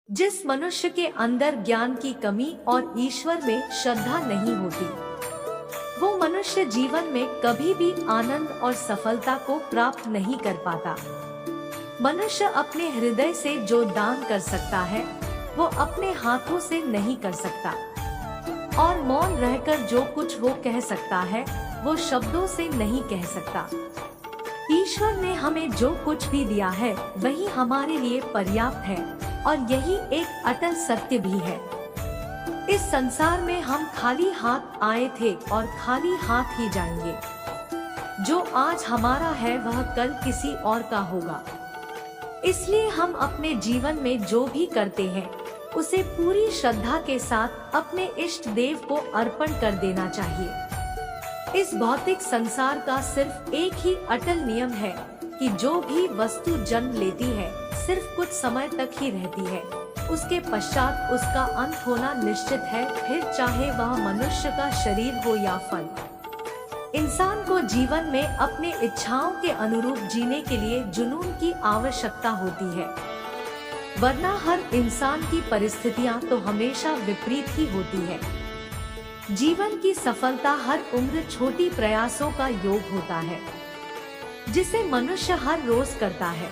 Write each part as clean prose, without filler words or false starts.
जिस मनुष्य के अंदर ज्ञान की कमी और ईश्वर में श्रद्धा नहीं होती, वो मनुष्य जीवन में कभी भी आनंद और सफलता को प्राप्त नहीं कर पाता। मनुष्य अपने हृदय से जो दान कर सकता है, वो अपने हाथों से नहीं कर सकता, और मौन रहकर जो कुछ वो कह सकता है, वो शब्दों से नहीं कह सकता। ईश्वर ने हमें जो कुछ भी दिया है, वही हमारे लिए पर्याप्त है, और यही एक अटल सत्य भी है। इस संसार में हम खाली हाथ आए थे और खाली हाथ ही जाएंगे। जो आज हमारा है वह कल किसी और का होगा। इसलिए हम अपने जीवन में जो भी करते हैं, उसे पूरी श्रद्धा के साथ अपने इष्ट देव को अर्पण कर देना चाहिए। इस भौतिक संसार का सिर्फ एक ही अटल नियम है कि जो भी वस्तु जन्म लेती है, सिर्फ कुछ समय तक ही रहती है। उसके पश्चात उसका अंत होना निश्चित है, फिर चाहे वह मनुष्य का शरीर हो या फल। इंसान को जीवन में अपने इच्छाओं के अनुरूप जीने के लिए जुनून की आवश्यकता होती है, वरना हर इंसान की परिस्थितियां तो हमेशा विपरीत ही होती है। जीवन की सफलता हर उम्र छोटी प्रयासों का योग होता है, जिसे मनुष्य हर रोज करता है।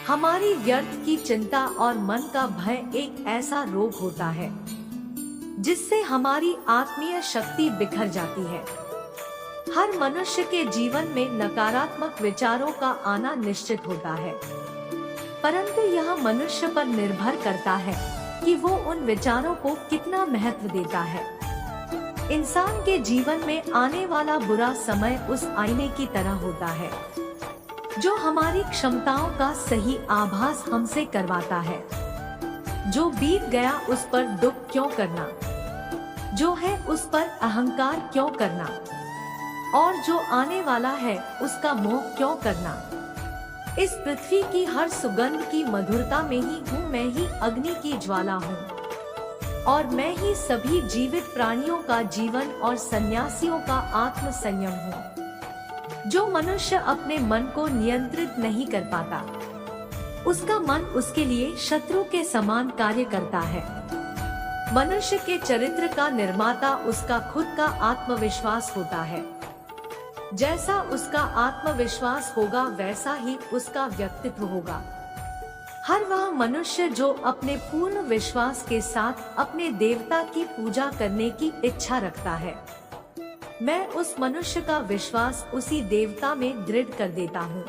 हमारी व्यर्थ की चिंता और मन का भय एक ऐसा रोग होता है, जिससे हमारी आत्मीय शक्ति बिखर जाती है। हर मनुष्य के जीवन में नकारात्मक विचारों का आना निश्चित होता है, परंतु यह मनुष्य पर निर्भर करता है कि वो उन विचारों को कितना महत्व देता है। इंसान के जीवन में आने वाला बुरा समय उस आईने की तरह होता है, जो हमारी क्षमताओं का सही आभास हमसे करवाता है। जो बीत गया उस पर दुख क्यों करना, जो है उस पर अहंकार क्यों करना, और जो आने वाला है उसका मोह क्यों करना। इस पृथ्वी की हर सुगंध की मधुरता में ही हूँ मैं ही अग्नि की ज्वाला हूँ, और मैं ही सभी जीवित प्राणियों का जीवन और सन्यासियों का आत्म संयम हूँ। जो मनुष्य अपने मन को नियंत्रित नहीं कर पाता, उसका मन उसके लिए शत्रु के समान कार्य करता है। मनुष्य के चरित्र का निर्माता उसका खुद का आत्मविश्वास होता है। जैसा उसका आत्मविश्वास होगा, वैसा ही उसका व्यक्तित्व होगा। हर वह मनुष्य जो अपने पूर्ण विश्वास के साथ अपने देवता की पूजा करने की इच्छा रखता है, मैं उस मनुष्य का विश्वास उसी देवता में दृढ़ कर देता हूँ।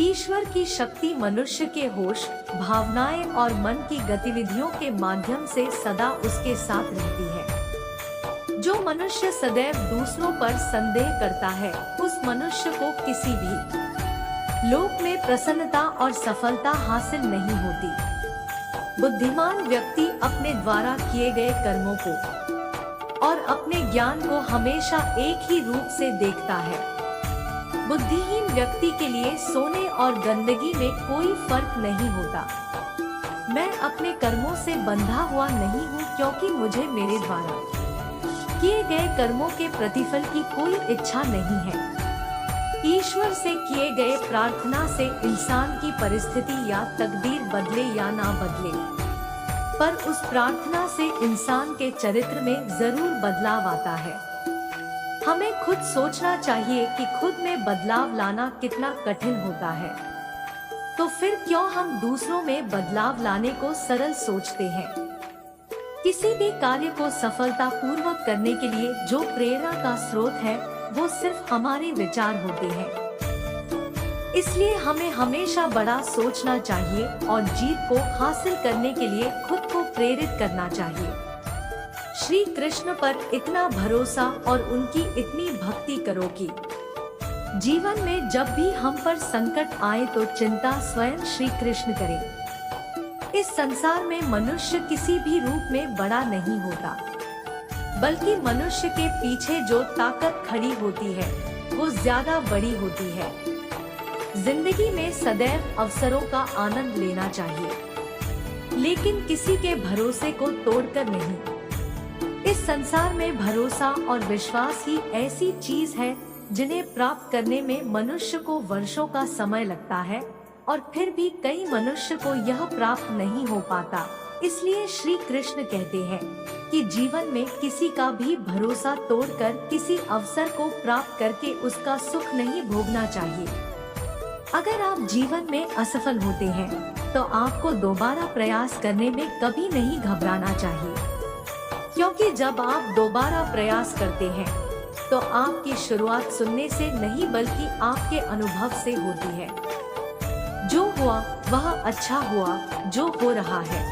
ईश्वर की शक्ति मनुष्य के होश, भावनाएं और मन की गतिविधियों के माध्यम से सदा उसके साथ रहती है। जो मनुष्य सदैव दूसरों पर संदेह करता है, उस मनुष्य को किसी भी लोक में प्रसन्नता और सफलता हासिल नहीं होती। बुद्धिमान व्यक्ति अपने द्वारा किए गए कर्मों को और अपने ज्ञान को हमेशा एक ही रूप से देखता है। बुद्धिहीन व्यक्ति के लिए सोने और गंदगी में कोई फर्क नहीं होता। मैं अपने कर्मों से बंधा हुआ नहीं हूँ, क्योंकि मुझे मेरे द्वारा किए गए कर्मों के प्रतिफल की कोई इच्छा नहीं है। ईश्वर से किए गए प्रार्थना से इंसान की परिस्थिति या तकदीर बदले या ना बदले, पर उस प्रार्थना से इंसान के चरित्र में जरूर बदलाव आता है। हमें खुद सोचना चाहिए कि खुद में बदलाव लाना कितना कठिन होता है, तो फिर क्यों हम दूसरों में बदलाव लाने को सरल सोचते हैं। किसी भी कार्य को सफलता पूर्वक करने के लिए जो प्रेरणा का स्रोत है, वो सिर्फ हमारे विचार होते हैं। इसलिए हमें हमेशा बड़ा सोचना चाहिए और जीत को हासिल करने के लिए खुद को प्रेरित करना चाहिए। श्री कृष्ण पर इतना भरोसा और उनकी इतनी भक्ति करो कि जीवन में जब भी हम पर संकट आए तो चिंता स्वयं श्री कृष्ण करें। इस संसार में मनुष्य किसी भी रूप में बड़ा नहीं होता, बल्कि मनुष्य के पीछे जो ताकत खड़ी होती है, वो ज्यादा बड़ी होती है। जिंदगी में सदैव अवसरों का आनंद लेना चाहिए, लेकिन किसी के भरोसे को तोड़कर नहीं। इस संसार में भरोसा और विश्वास ही ऐसी चीज है जिन्हें प्राप्त करने में मनुष्य को वर्षों का समय लगता है और फिर भी कई मनुष्य को यह प्राप्त नहीं हो पाता। इसलिए श्री कृष्ण कहते हैं कि जीवन में किसी का भी भरोसा तोड़कर किसी अवसर को प्राप्त करके उसका सुख नहीं भोगना चाहिए। अगर आप जीवन में असफल होते हैं तो आपको दोबारा प्रयास करने में कभी नहीं घबराना चाहिए, क्योंकि जब आप दोबारा प्रयास करते हैं तो आपकी शुरुआत सुनने से नहीं बल्कि आपके अनुभव से होती है। जो हुआ वह अच्छा हुआ, जो हो रहा है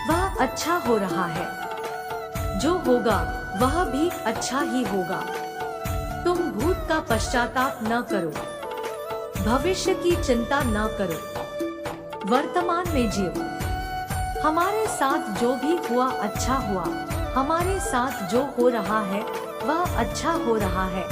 वह अच्छा हो रहा है, जो होगा वह भी अच्छा ही होगा। तुम भूत का पश्चाताप न करो, भविष्य की चिंता न करो, वर्तमान में जियो। हमारे साथ जो भी हुआ अच्छा हुआ, हमारे साथ जो हो रहा है वह अच्छा हो रहा है,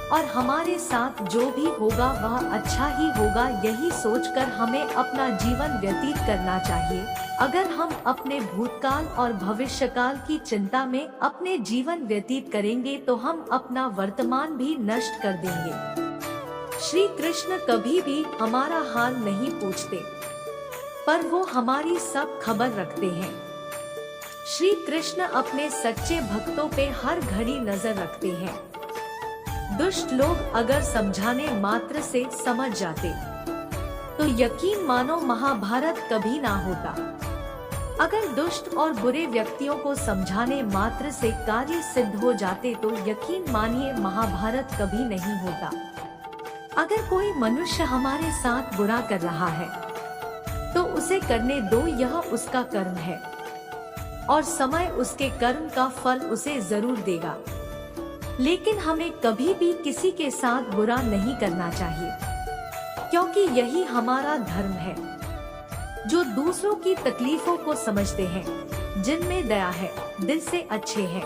और हमारे साथ जो भी होगा वह अच्छा ही होगा। यही सोचकर हमें अपना जीवन व्यतीत करना चाहिए। अगर हम अपने भूतकाल और भविष्यकाल की चिंता में अपने जीवन व्यतीत करेंगे तो हम अपना वर्तमान भी नष्ट कर देंगे। श्री कृष्ण कभी भी हमारा हाल नहीं पूछते, पर वो हमारी सब खबर रखते हैं। श्री कृष्ण अपने सच्चे भक्तों पे हर घड़ी नजर रखते हैं। दुष्ट लोग अगर समझाने मात्र से समझ जाते तो यकीन मानो महाभारत कभी ना होता। अगर दुष्ट और बुरे व्यक्तियों को समझाने मात्र से कार्य सिद्ध हो जाते तो यकीन मानिए महाभारत कभी नहीं होता। अगर कोई मनुष्य हमारे साथ बुरा कर रहा है तो उसे करने दो, यह उसका कर्म है और समय उसके कर्म का फल उसे जरूर देगा। लेकिन हमें कभी भी किसी के साथ बुरा नहीं करना चाहिए, क्योंकि यही हमारा धर्म है। जो दूसरों की तकलीफों को समझते हैं, जिनमें दया है, दिल से अच्छे हैं,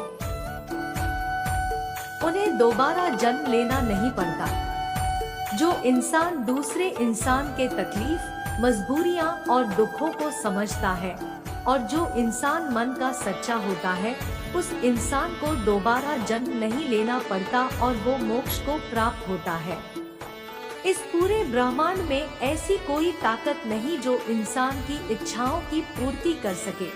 उन्हें दोबारा जन्म लेना नहीं पड़ता। जो इंसान दूसरे इंसान के तकलीफ, मजबूरियां और दुखों को समझता है और जो इंसान मन का सच्चा होता है, उस इंसान को दोबारा जन्म नहीं लेना पड़ता और वो मोक्ष को प्राप्त होता है। इस पूरे ब्रह्मांड में ऐसी कोई ताकत नहीं जो इंसान की इच्छाओं की पूर्ति कर सके,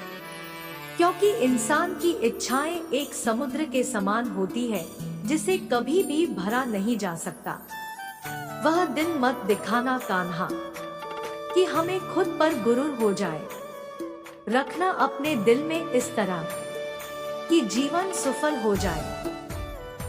क्योंकि इंसान की इच्छाएं एक समुद्र के समान होती है जिसे कभी भी भरा नहीं जा सकता। वह दिन मत दिखाना कान्हा कि हमें खुद पर गुरूर हो जाए। रखना अपने दिल में इस तरह कि जीवन सफल हो जाए।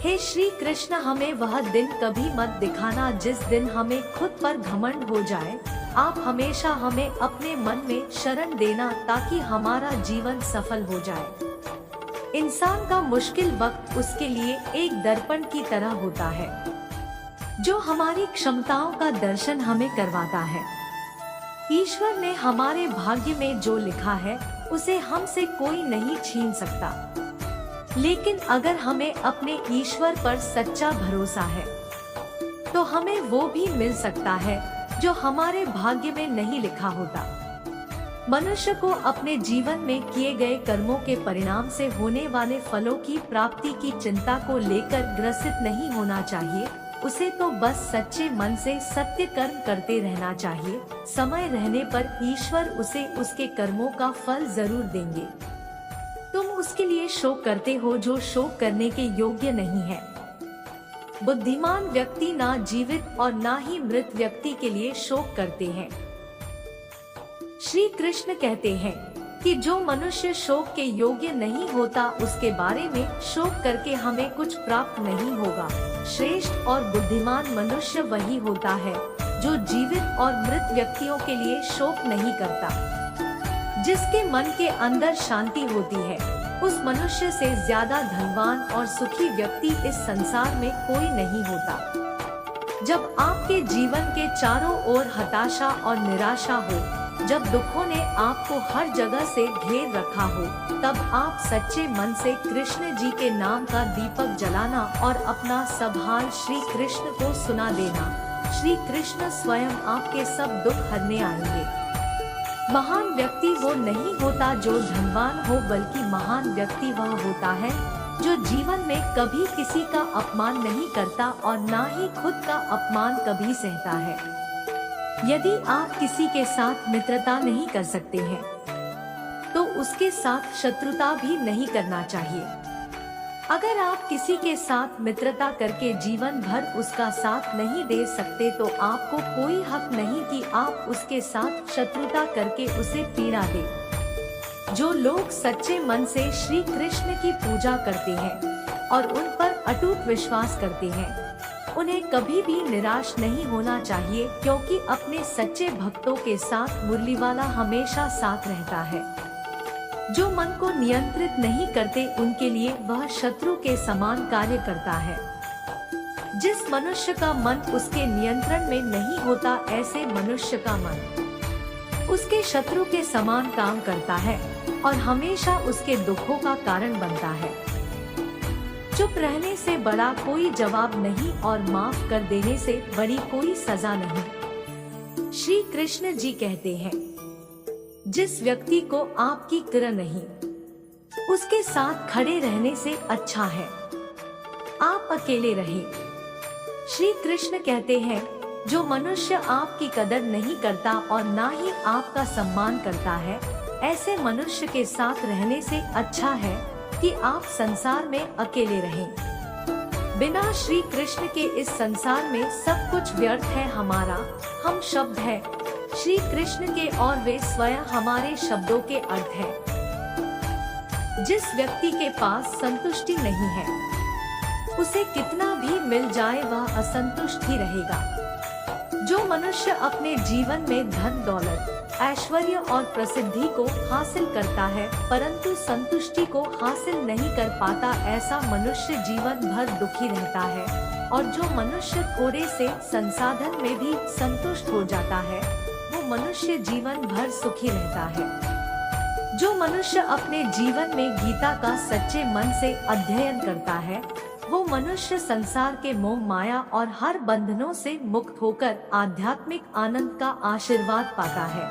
हे श्री कृष्ण, हमें वह दिन कभी मत दिखाना जिस दिन हमें खुद पर घमंड हो जाए। आप हमेशा हमें अपने मन में शरण देना ताकि हमारा जीवन सफल हो जाए। इंसान का मुश्किल वक्त उसके लिए एक दर्पण की तरह होता है जो हमारी क्षमताओं का दर्शन हमें करवाता है। ईश्वर ने हमारे भाग्य में जो लिखा है उसे हमसे कोई नहीं छीन सकता। लेकिन अगर हमें अपने ईश्वर पर सच्चा भरोसा है तो हमें वो भी मिल सकता है जो हमारे भाग्य में नहीं लिखा होता। मनुष्य को अपने जीवन में किए गए कर्मों के परिणाम से होने वाले फलों की प्राप्ति की चिंता को लेकर ग्रसित नहीं होना चाहिए। उसे तो बस सच्चे मन से सत्य कर्म करते रहना चाहिए। समय रहने पर ईश्वर उसे उसके कर्मों का फल जरूर देंगे। तुम उसके लिए शोक करते हो जो शोक करने के योग्य नहीं है। बुद्धिमान व्यक्ति ना जीवित और ना ही मृत व्यक्ति के लिए शोक करते हैं। श्री कृष्ण कहते हैं कि जो मनुष्य शोक के योग्य नहीं होता उसके बारे में शोक करके हमें कुछ प्राप्त नहीं होगा। श्रेष्ठ और बुद्धिमान मनुष्य वही होता है जो जीवित और मृत व्यक्तियों के लिए शोक नहीं करता। जिसके मन के अंदर शांति होती है, उस मनुष्य से ज्यादा धनवान और सुखी व्यक्ति इस संसार में कोई नहीं होता। जब आपके जीवन के चारों ओर हताशा और निराशा हो, जब दुखों ने आपको हर जगह से घेर रखा हो, तब आप सच्चे मन से कृष्ण जी के नाम का दीपक जलाना और अपना सब हाल श्री कृष्ण को सुना देना। श्री कृष्ण स्वयं आपके सब दुख हरने आएंगे। महान व्यक्ति वो नहीं होता जो धनवान हो, बल्कि महान व्यक्ति वह होता है जो जीवन में कभी किसी का अपमान नहीं करता और ना ही खुद का अपमान कभी सहता है। यदि आप किसी के साथ मित्रता नहीं कर सकते हैं, तो उसके साथ शत्रुता भी नहीं करना चाहिए। अगर आप किसी के साथ मित्रता करके जीवन भर उसका साथ नहीं दे सकते, तो आपको कोई हक नहीं कि आप उसके साथ शत्रुता करके उसे पीड़ा दें। जो लोग सच्चे मन से श्री कृष्ण की पूजा करते हैं और उन पर अटूट विश्वास करते हैं, उन्हें कभी भी निराश नहीं होना चाहिए, क्योंकि अपने सच्चे भक्तों के साथ मुरलीवाला हमेशा साथ रहता है। जो मन को नियंत्रित नहीं करते, उनके लिए वह शत्रु के समान कार्य करता है। जिस मनुष्य का मन उसके नियंत्रण में नहीं होता, ऐसे मनुष्य का मन उसके शत्रु के समान काम करता है और हमेशा उसके दुखों का कारण बनता है। चुप रहने से बड़ा कोई जवाब नहीं और माफ कर देने से बड़ी कोई सजा नहीं। श्री कृष्ण जी कहते हैं, जिस व्यक्ति को आपकी किरण नहीं, उसके साथ खड़े रहने से अच्छा है आप अकेले रहें। श्री कृष्ण कहते हैं, जो मनुष्य आपकी कदर नहीं करता और ना ही आपका सम्मान करता है, ऐसे मनुष्य के साथ रहने से अच्छा है कि आप संसार में अकेले रहें। बिना श्री कृष्ण के इस संसार में सब कुछ व्यर्थ है। हमारा हम शब्द है श्री कृष्ण के और वे स्वयं हमारे शब्दों के अर्थ है। जिस व्यक्ति के पास संतुष्टि नहीं है, उसे कितना भी मिल जाए वह असंतुष्ट ही रहेगा। जो मनुष्य अपने जीवन में धन दौलत ऐश्वर्य और प्रसिद्धि को हासिल करता है परंतु संतुष्टि को हासिल नहीं कर पाता, ऐसा मनुष्य जीवन भर दुखी रहता है। और जो मनुष्य थोड़े से संसाधन में भी संतुष्ट हो जाता है, वो मनुष्य जीवन भर सुखी रहता है। जो मनुष्य अपने जीवन में गीता का सच्चे मन से अध्ययन करता है, वो मनुष्य संसार के मोह माया और हर बंधनों से मुक्त होकर आध्यात्मिक आनंद का आशीर्वाद पाता है।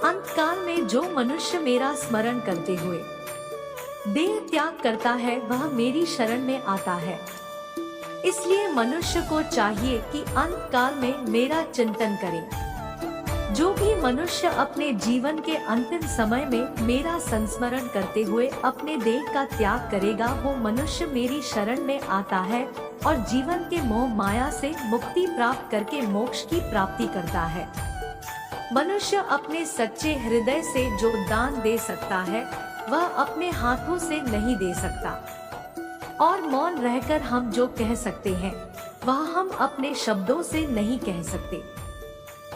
अंतकाल में जो मनुष्य मेरा स्मरण करते हुए देह त्याग करता है, वह मेरी शरण में आता है। इसलिए मनुष्य को चाहिए कि अंतकाल में मेरा चिंतन करे। जो भी मनुष्य अपने जीवन के अंतिम समय में मेरा संस्मरण करते हुए अपने देह का त्याग करेगा, वो मनुष्य मेरी शरण में आता है और जीवन के मोह माया से मुक्ति प्राप्त करके मोक्ष की प्राप्ति करता है। मनुष्य अपने सच्चे हृदय से जो दान दे सकता है, वह अपने हाथों से नहीं दे सकता। और मौन रहकर हम जो कह सकते हैं, वह हम अपने शब्दों से नहीं कह सकते।